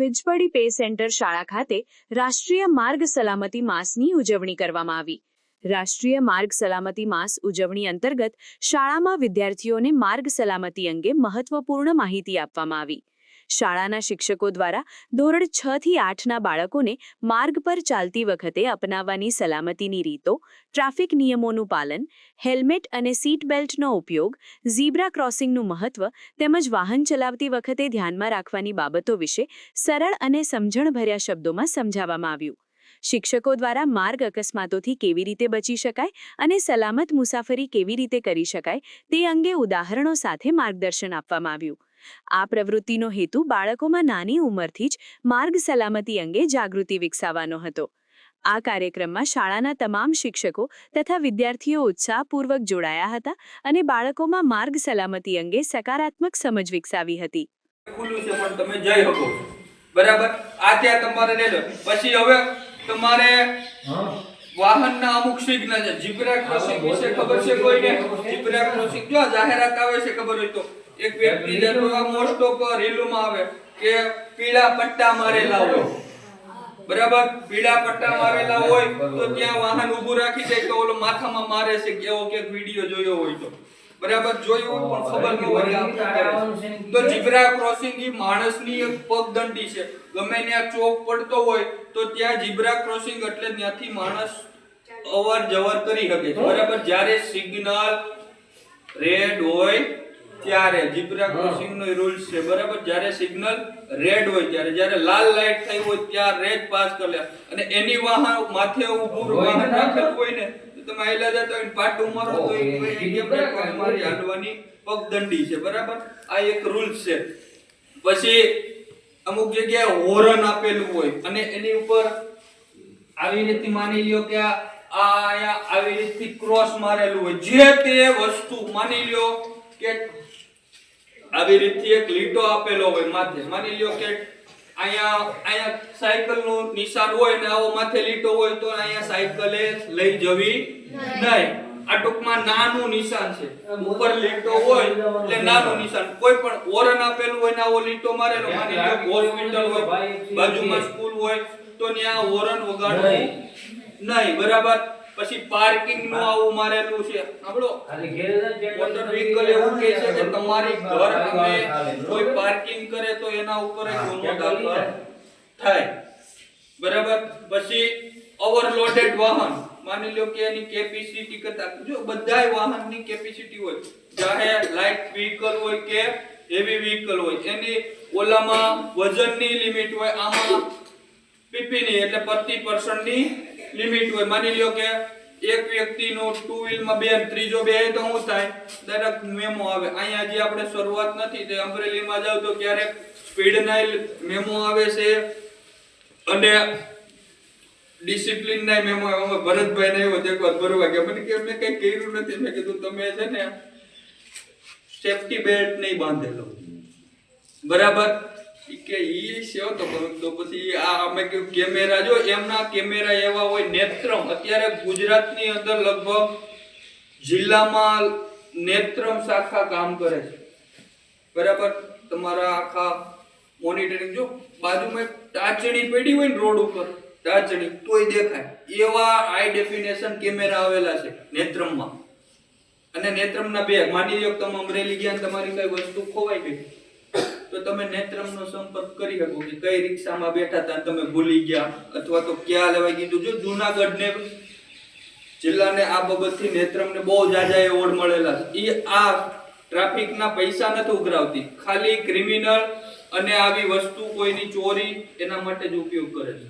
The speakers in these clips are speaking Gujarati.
વિજપડી પે સેન્ટર શાળા ખાતે રાષ્ટ્રીય માર્ગ સલામતી માસની ઉજવણી કરવામાં આવી। રાષ્ટ્રીય માર્ગ સલામતી માસ ઉજવણી અંતર્ગત શાળામાં વિદ્યાર્થીઓને માર્ગ સલામતી અંગે મહત્વપૂર્ણ માહિતી આપવામાં આવી। શાળાના શિક્ષકો દ્વારા ધોરણ 6 થી 8ના બાળકોને માર્ગ પર ચાલતી વખતે અપનાવવાની સલામતીની રીતો, ટ્રાફિક નિયમોનું પાલન, હેલ્મેટ અને સીટ બેલ્ટનો ઉપયોગ, ઝીબ્રા ક્રોસિંગનું મહત્વ તેમજ વાહન ચલાવતી વખતે ધ્યાનમાં રાખવાની બાબતો વિશે સરળ અને સમજણભર્યા શબ્દોમાં સમજાવવામાં આવ્યું। શિક્ષકો દ્વારા માર્ગ અકસ્માતોથી કેવી રીતે બચી શકાય અને સલામત મુસાફરી કેવી રીતે કરી શકાય તે અંગે ઉદાહરણો સાથે માર્ગદર્શન આપવામાં આવ્યું। આ પ્રવૃત્તિનો હેતુ બાળકોમાં નાની ઉંમરથી જ માર્ગ સલામતી અંગે જાગૃતિ વિકસાવવાનો હતો। આ કાર્યક્રમમાં શાળાના તમામ શિક્ષકો તથા વિદ્યાર્થીઓ ઉત્સાહપૂર્વક જોડાયા હતા અને બાળકોમાં માર્ગ સલામતી અંગે સકારાત્મક સમજ વિકસાવી હતી। ખુલ્લું છે પણ તમે જઈ શકો બરાબર આ ત્યાં તમારે રેલો પછી હવે તમારે વાહનના અમુક સિગ્નલ છે ઝીબ્રા ક્રોસિંગ વિશે ખબર છે કોઈને ઝીબ્રા ક્રોસિંગ જો જાહેરાત આવે છે ખબર હોય તો એક વ્યક્તિ જેનો મોસ્ટ ઓફ રીલુમાં આવે કે પીળા પટ્ટા મારેલા હોય બરાબર પીળા પટ્ટા મારેલા હોય તો ત્યાં વાહન ઊભું રાખી દે કે ઓલો માથામાં મારે છે કેવો કે વિડિયો જોયો હોય તો બરાબર જોયું પણ ખબર ન હોય તો ઝીબ્રા ક્રોસિંગ એ માણસની એક પગદંડી છે ગમે ત્યાં ચોક પડતો હોય તો ત્યાં ઝીબ્રા ક્રોસિંગ એટલે ત્યાંથી માણસ અવર જવર કરી શકે છે બરાબર જ્યારે સિગ્નલ રેડ હોય ત્યારે ઝીબ્રા ક્રોસિંગ નો રૂલ્સ છે બરાબર જ્યારે સિગ્નલ રેડ હોય ત્યારે જ્યારે લાલ લાઈટ થઈ હોય ત્યારે રેડ પાસ કરે અને એની વાહન માથે ઊભું વાહન રાખેલું હોય ને તો તમે આયલા જતા હોય પાટું મારો તો એ બ્રેક મારી હાલવાની પગદંડી છે બરાબર આ એક રૂલ્સ છે। પછી અમુક જગ્યાએ હોર્ન આપેલું હોય અને એની ઉપર આવી રીતે માની લ્યો કે આ આયા આવી રીતે ક્રોસ મારેલું હોય જે તે વસ્તુ માની લ્યો કે આવી રીતે એક લીટો આપેલો હોય માથે માની લ્યો કે અહીંયા સાયકલ નું નિશાન હોય ને આવો માથે લીટો હોય તો અહીંયા સાયકલે લઈ જવી નહીં આ ટૂંકમાં નાનું નિશાન છે ઉપર લીટો હોય એટલે નાનું નિશાન કોઈ પણ હોર્ન આપેલું હોય ને આવો લીટો મારેલો માની લ્યો હોસ્પિટલ હોય બાજુમાં સ્કૂલ હોય તો ત્યાં હોર્ન વગાડવું નહીં બરાબર। પછી પાર્કિંગ નું આવું મારેલું છે સાંભળો મોટર વ્હીકલ એવું કહે છે કે તમારી ઘર સામે કોઈ પાર્કિંગ કરે તો એના ઉપર એક ગુનો દાખલ થાય બરાબર। પછી ઓવરલોડેડ વાહન માની લો કે એની કેપેસિટી કરતા જો બધાય વાહનની કેપેસિટી હોય ચાહે લાઇટ વ્હીકલ હોય કે હેવી વ્હીકલ હોય એની ઓલામાં વજનની લિમિટ હોય આમાં પીપીની એટલે પ્રતિ પર્સનની લિમિટ હોય માની લ્યો કે એક વ્યક્તિનો ટુ વ્હીલ માં બે ત્રીજો બે તો શું થાય ડાયરેક્ટ મેમો આવે અહીંયા જે આપણે શરૂઆત નથી તે અમરેલી માં જાવ તો ક્યારેક સ્પીડ ના મેમો આવે છે અને ડિસિપ્લિન ના મેમો આવે અમે ભરતભાઈ ને આવ્યો એકવાર ભરવા ગયા મને કે મેં કઈ કર્યું નથી મેં કીધું તમે છે ને સેફટી બેલ્ટ નહીં બાંધેલો બરાબર કે ઈ છે તો પછી આ અમે કે કેમેરા જો એમના કેમેરા એવા હોય નેત્રમ અત્યારે ગુજરાતની અંદર લગભગ જિલ્લામાં નેત્રમ શાખા કામ કરે છે બરાબર તમારા આખા મોનિટરિંગ જો બાજુમાં ટાચણી પડી હોય ને રોડ ઉપર ટાચણી તોય દેખાય એવા હાઈ ડેફિનેશન કેમેરા આવેલા છે નેત્રમમાં અને નેત્રમના બે માની લો તમે અમરેલી ગયા તમારી કઈ વસ્તુ ખોવાઈ ગઈ તો તમે નેત્રમનો સંપર્ક કરી શકો કે કઈ રિક્ષામાં બેઠા હતા તમે ભૂલી ગયા અથવા તો ક્યાં લેવાઈ ગયું જો જૂનાગઢ ને જિલ્લાને આ બાબતથી નેત્રમને બહુ જાજા એવોર્ડ મળેલા છે એ આ ટ્રાફિકના પૈસા નથી ઉઘરાવતી ખાલી ક્રિમિનલ અને આવી વસ્તુ કોઈની ચોરી એના માટે જ ઉપયોગ કરે છે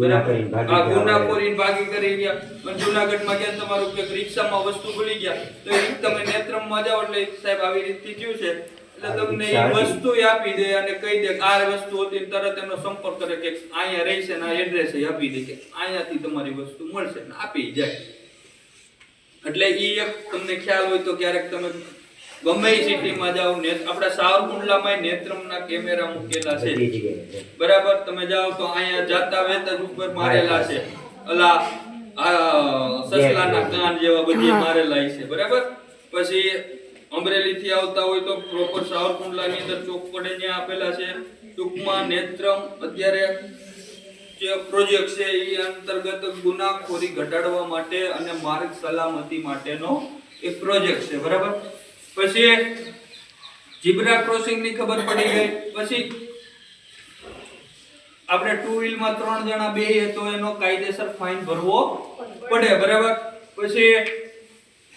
બરાબર આ ગુનાખોરી ભાગી કરી ગયા પણ જૂનાગઢમાં ગયા તમારું કે રિક્ષામાં વસ્તુ ભૂલી ગયા તો એ તમે નેત્રમમાં જાવ એટલે સાહેબ આવી રીતે થયું છે એટલે તમને એ વસ્તુ આપી દે અને કહી દે આ વસ્તુ હતી તરત એનો સંપર્ક કરે કે અહીંયા રહેશે ને આ એડ્રેસ આપી દે કે અહીંયાથી તમારી વસ્તુ મળશે ને આપી જાય એટલે ઈ એક તમને ખ્યાલ હોય તો ક્યારેક તમે ગમે સિટીમાં જાઓ ને આપડા સાવરકુંડલામાં નેત્રમના કેમેરા મૂકેલા છે બરાબર તમે જાઓ તો અહીંયા જાતા વેતા ઉપર મારેલા છે અલા સસલાના કાન જેવા બધી મારેલા છે બરાબર। પછી અમરેલી થી આવતા હોય તો પ્રોપર સાવરકુંડલા ની અંદર ચોક પડે ત્યાં આપેલા છે ટૂંકમાં નેત્રમ અત્યારે જે પ્રોજેક્ટ છે એ અંતર્ગત ગુનાખોરી ઘટાડવા માટે અને માર્ગ સલામતી માટેનો એક પ્રોજેક્ટ છે, બરાબર. પછી ઝીબ્રા ક્રોસિંગ ની ખબર પડી ગઈ. પછી આપણે ટુ વ્હીલ માં 3 જણા બેહીએ તો એનો કાયદેસર ફાઇન ભરવો પડે, બરાબર. પછી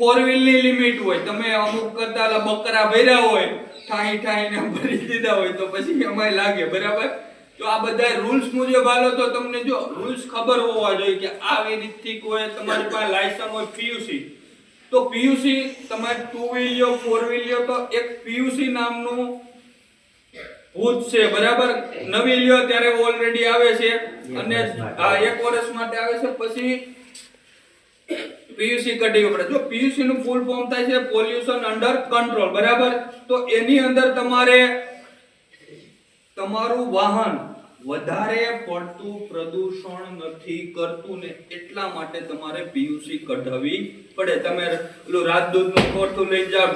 4 વ્હીલ ની લિમિટ હોય, તમે અમુક કરતા બકરા ભર્યા હોય, ઠાઈને ભરી દીધા હોય તો પછી એમાંય લાગે, બરાબર. તો આ બધા રૂલ્સ મુજબ હાલો તો તમને જો રૂલ્સ ખબર હોવા જોઈએ કે આવી રીતથી કોઈ તમારી પાસે લાયસન્સ હોય પીયુસી, તો પીયુસી તમારે 2 વ્હીલ લ્યો 4 વ્હીલ લ્યો તો એક પીયુસી નામનું ભૂત છે, બરાબર. નવી લ્યો ત્યારે ઓલરેડી આવે છે અને આ 1 વર્ષ માટે આવે છે, પછી પીયુસી કઢાવવી પડે. જો પીયુસી નું ફૂલ ફોર્મ થાય છે પોલ્યુશન અંડર કંટ્રોલ, બરાબર. તો એની અંદર તમારે તમારું વાહન વધારે પડતું પ્રદૂષણ નથી કરતું ને એટલા માટે તમારે પીયુસી કઢાવવી પડે. તમે પેલું રાજદૂતનું કોઠું લઈ જાવ,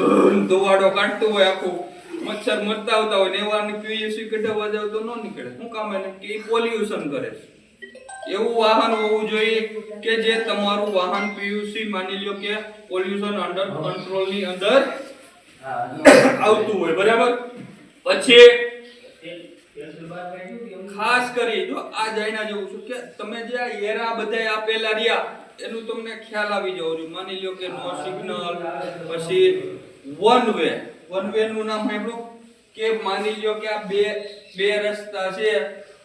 ધોવાડો કાઢતું હોય, આખું મચ્છર મરતા આવતા હોય ને એવાની પીયુસી કઢાવવા જાવ તો ન નીકળે. શું કામ? એને કે પોલ્યુશન કરે છે. એવું વાહન હોવું જોઈએ કે જે તમારું વાહન પીયુસી માની લ્યો કે પોલ્યુશન અંડર કંટ્રોલ ની અંદર આવતું હોય, બરાબર. પછી ખાસ કરી જો આ જાણ્યા જેવું છું કે તમે જે આ એરા બધા આપેલા રહ્યા એનું તમને ખ્યાલ આવી જવો જોઈએ. માની લ્યો કે નો સિગ્નલ, પછી વન વે નું નામ સાંભળ્યું કે માની લ્યો કે આ બે રસ્તા છે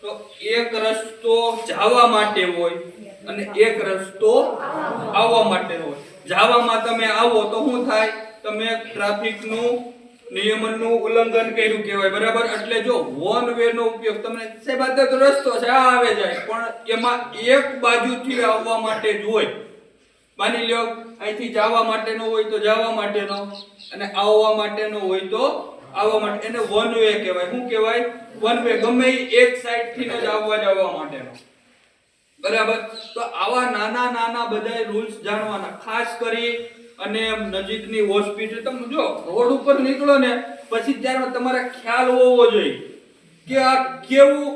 તો એક રસ્તો જવા માટે હોય અને એક રસ્તો આવવા માટે હોય. જવામાં તમે આવો તો શું થાય? તમે ટ્રાફિકનું નિયમનનું ઉલ્લંઘન કર્યું કહેવાય, બરાબર. એટલે જો વન વે નો ઉપયોગ તમને સાહેબ આ તો રસ્તો છે આ આવે જાય, પણ એમાં એક બાજુથી આવવા માટે જ હોય. માની લ્યો અહીંથી જવા માટેનો હોય તો જવા માટેનો અને આવવા માટેનો હોય તો આવવા માટે, એને વન વે કહેવાય. શું કહેવાય? One way. ગમે એક સાઈડ થી જ આવવા જવા માટેનો, બરાબર. તો આવા નાના નાના બધા રૂલ્સ જાણવાના, ખાસ કરી અને નજીકની હોસ્પિટલ તમે જો રોડ ઉપર નીકળો ને પછી ત્યારે તમારે ખ્યાલ હોવો જોઈએ કે આ કેવું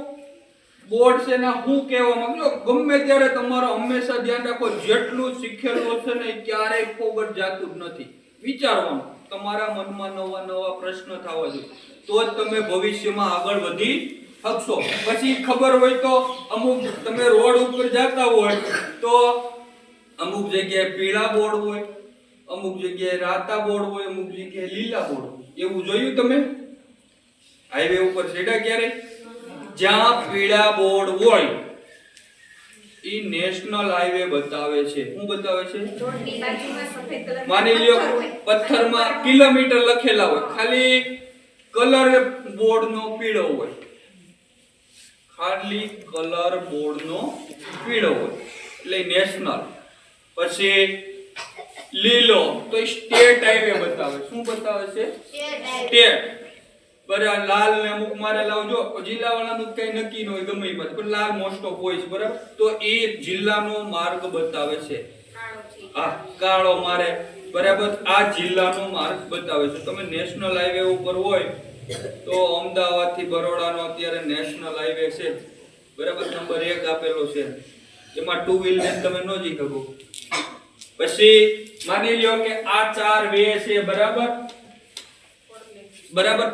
બોર્ડ છે ને હું કહેવા માંગુ. ગમે ત્યારે તમારો હંમેશા ધ્યાન રાખો, જેટલું શીખેલું હશે ને ક્યારેય ફોગટ જાતું જ નથી. વિચારવાનું, તમારા મનમાં નવા નવા પ્રશ્ન થવા જોઈએ તો જ તમે ભવિષ્યમાં આગળ વધી શકશો. પછી ખબર હોય તો અમુક તમે રોડ ઉપર જતા હોય તો અમુક જગ્યાએ પીળા બોર્ડ હોય, અમુક જગ્યાએ રાતા બોર્ડ હોય, અમુક જગ્યાએ લીલા બોર્ડ હોય. એવું જોયું તમે હાઈવે ઉપર સેડા ક્યારે? જ્યાં પીળા બોર્ડ હોય ઈ નેશનલ હાઈવે બતાવે છે. શું બતાવે છે? માની લ્યો પથ્થરમાં કિલોમીટર લખેલા હોય, ખાલી કલર બોર્ડ નો પીળો હોય, ખાલી કલર બોર્ડ નો પીળો હોય એટલે નેશનલ. પછી લીલો તો સ્ટેટ હાઈવે બતાવે. શું બતાવે છે? સ્ટેટ. બરાબર. લાલ ને અમુક મારે લાવજો, જિલ્લા વાળાનું કઈ નક્કી ન હોય ગમે એ બાજુ, પણ લાલ મોસ્ટ ઓફ હોય છે, બરાબર. તો એ જિલ્લાનો માર્ગ બતાવે છે. આ કાળો મારે, બરાબર, આ જિલ્લાનો માર્ગ બતાવે છે. તમે નેશનલ હાઈવે ઉપર હોય તો અમદાવાદ થી બરોડાનો અત્યારે નેશનલ હાઈવે છે, બરાબર, નંબર 1 આપેલો છે. એમાં 2 વ્હીલ ને તમે ન જઈ શકો. પછી માની લ્યો કે આ 4 વે છે, બરાબર,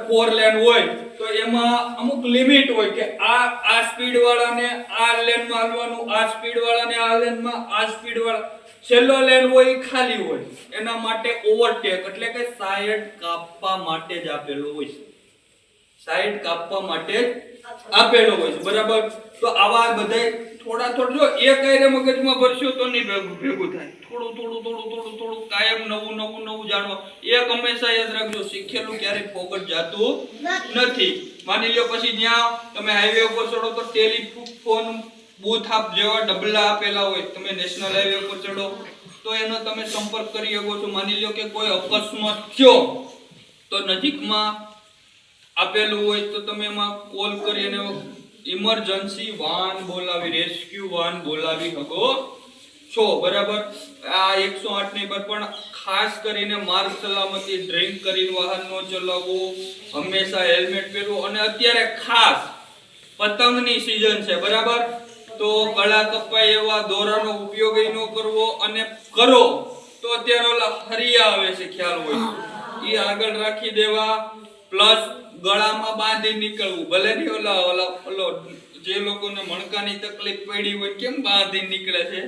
4 લેન હોય તો એમાં અમુક લિમિટ હોય કે આ સ્પીડ વાળાને આ લેનમાં હાલવાનું, આ સ્પીડ વાળાને આ લેનમાં, આ સ્પીડ વાળા છેલ્લો લેન હોય એ ખાલી હોય. એના માટે ઓવરટેક એટલે કે સાઈડ કાપવા માટે જ આપેલો હોય છે. સાઈડ કાપવા માટે જ આપેલો હોય છે, બરાબર. તો આવા બધાય થોડા જો એક આયરે મગજમાં ભરશો તો નહીં ભેગું થાય. થોડું કાયમ નવું જાણવા. એક હંમેશા યાદ રાખજો, શીખેલું ક્યારેય ફોગટ જાતું નથી. માની લ્યો પછી જ્યાં તમે હાઈવે ઉપર ચડો તો ટેલિફોન બૂથ જેવા ડબલા આપેલા હોય, તમે નેશનલ હાઈવે ઉપર ચડો તો એનો તમે સંપર્ક કરી શકો છો. માની લ્યો કે કોઈ અકસ્માત થયો તો નજીકમાં આપેલું હોય તો તમે એમાં કોલ કરી અને ઇમરજન્સી વાહન બોલાવી, રેસ્ક્યુ વાહન બોલાવી શકો છો, બરાબર. આ 108 ની પર પણ ખાસ કરીને માર્ગ સલામતી, ડ્રિંક કરીને વાહન ન ચલાવવું, હંમેશા હેલ્મેટ પહેરવું અને અત્યારે ખાસ પતંગની સીઝન છે બરાબર, તો ગળા કપાય એવા દોરાનો ઉપયોગ ન કરવો, અને કરો તો અત્યારે ઓલા હરિયા આવે છે ખ્યાલ હોય એ આગળ રાખી દેવા, પ્લસ ગળામાં બાંધી નીકળવું. ભલે ની ઓલો જે લોકોને મણકાની તકલીફ પડી હોય કેમ બાંધી નીકળે છે,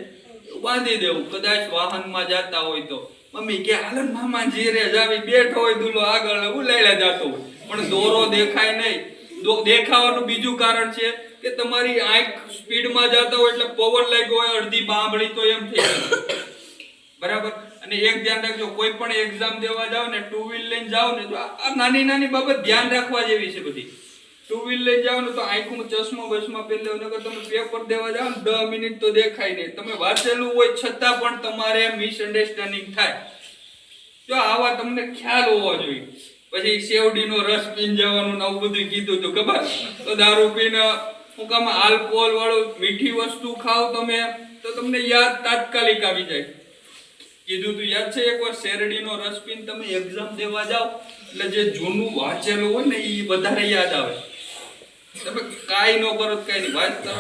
બાંધી દેવું. કદાચ વાહનમાં જાતા હોય તો મમ્મી કે હાલો મામા જીરે જાવી બેઠો હોય દુલો આગળ ઉલાયલા જાતો હોય, પણ દોરો દેખાય નહીં. દેખાવાનું બીજું કારણ છે કે તમારી આંખ સ્પીડમાં જાતા હોય એટલે પવન લાગ્યો હોય, અડધી બાંભળી તો એમ થઈ જાય બરાબર. અને એક ધ્યાન રાખજો, કોઈ પણ એક્ઝામ દેવા જાવ ને, ટુ વ્હીલ લઈને જાવ ને, તો આ નાની નાની બાબત ધ્યાન રાખવા જેવી છે બધી. ટુ વ્હીલ લઈને જાવ ને તો આંખમાં ચશ્મા બસમાં પહેરી લેવું, નકર તમે પેપર દેવા જાવ ને 10 મિનિટ તો દેખાય નહીં. તમે વાંચેલું હોય છતાં પણ તમારે મિસઅન્ડરસ્ટેન્ડિંગ થાય. જો આવા તમને ખ્યાલ હોવો જોઈએ. પછી શેવડીનો રસ પીને જવાનું, આવું બધું કીધું તો ખબર, તો દારૂ પીને હું કામ આલ્કોહોલ વાળું મીઠી વસ્તુ ખાવ તમે તો તમને યાદ તાત્કાલિક આવી જાય. કીધું તું યાદ છે એકવાર શેરડીનો રસ પીને તમે એક્ઝામ દેવા જાવ એટલે જે જૂનું વાંચેલું હોય ને એ વધારે યાદ આવે. તમે કાઈ નો કરો કાઈ નહીં, વાત કરો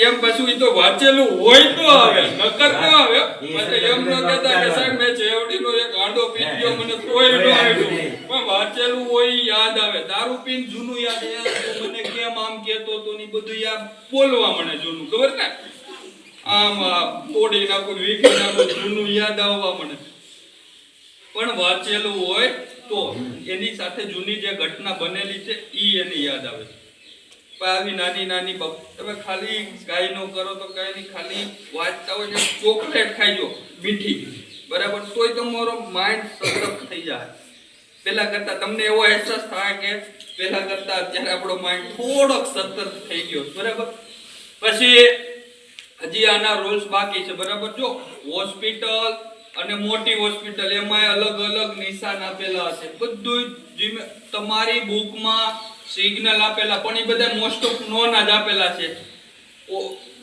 એમ પછી તો વાંચેલું હોય તો આવે, નકર ન આવે. પછી એમ ન કહેતા કે સાહેબ મેં શેરડીનો એક આંડો પી ગયો મને તોય ન આવ્યું, પણ વાંચેલું હોય યાદ આવે. દારૂ પીને જૂનું યાદ આવે, મને કેમ આમ કહેતો તો ની બધું યાદ બોલવા મને જૂનું ખબર ને, આમ તોડી નાખું વીખી નાખું, જૂનું યાદ આવવા મને. પણ વાંચેલું હોય તો એની સાથે જૂની જે ઘટના બનેલી છે ઈ એને યાદ આવે. પણ આવી નાની નાની તમે ખાલી કાઈ નો કરો તો કાઈ નહીં, ખાલી વાંચતા હોય ને ચોકલેટ ખાઈજો મીઠી બરાબર, તોય તમારો માઇન્ડ સતર્ક થઈ જાય. પેલા કરતા તમને એવો અહેસાસ થાય કે પેલા કરતા અત્યારે આપણો માઇન્ડ થોડોક સતર્ક થઈ ગયો બરાબર. પછી હજી આના રૂલ્સ બાકી છે બરાબર. જો હોસ્પિટલ અને મોટી હોસ્પિટલ એમાં અલગ અલગ નિશાન આપેલા હશે, બધું તમારી બુકમાં સિગ્નલ આપેલા, પણ એ બધા મોસ્ટ ઓફ નોન જ આપેલા છે.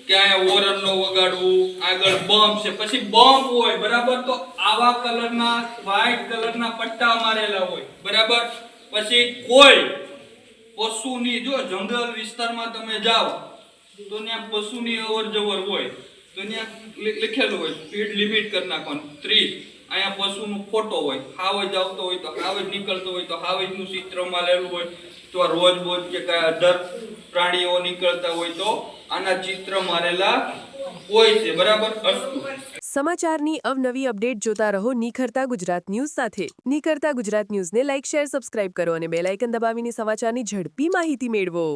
ક્યાંય હોરન નો વગાડવું, આગળ બમ્પ છે, પછી બમ્પ હોય બરાબર, તો આવા કલરના વ્હાઈટ કલરના પટ્ટા મારેલા હોય બરાબર. પછી કોઈ પશુની, જો જંગલ વિસ્તારમાં તમે જાઓ તો ત્યાં પશુની અવર જવર હોય તો ત્યાં લખેલું હોય સ્પીડ લિમિટ કરી નાખવાનું 30. અહીંયા પશુનો ફોટો હોય, હાવ જ આવતો હોય તો હાવ જ નીકળતો હોય તો હાવ જનું ચિત્ર મારેલું હોય, તો રોજ બોજ કે કઈ અધર પ્રાણીઓ નીકળતા હોય તો આના ચિત્ર મારેલા હોય છે બરાબર. સમાચારની અવનવી અપડેટ જોતા રહો નિખરતા ગુજરાત ન્યૂઝ સાથે. નિખરતા ગુજરાત ન્યૂઝને લાઇક, શેર, સબસ્ક્રાઇબ કરો અને બેલ આઇકન દબાવીને સમાચારની ઝડપી માહિતી મેળવો.